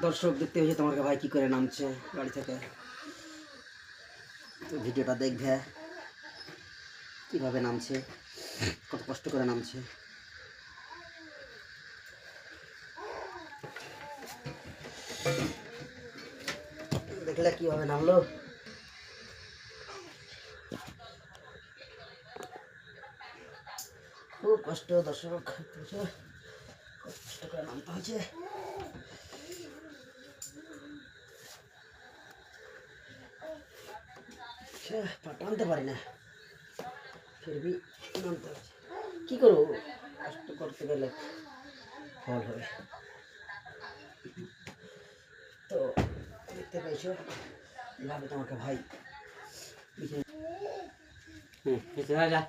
দর্শক দেখতে হয়েছে তোমাকে ভাই কি করে নামছে গাড়ি থেকে, তো ভিডিওটা দেখবে কিভাবে নামছে, কত কষ্ট করে নামছে। দেখলে কিভাবে নামলো, খুব কষ্ট দর্শক, কষ্ট করে নামতে হয়েছে। টানতে পারি না, ফির ভি নামতে হয়েছে। কি করবো, কষ্ট করতে গেলে ফল হবে। তো দেখতে পেয়েছো এভাবে তোমাকে ভাই যা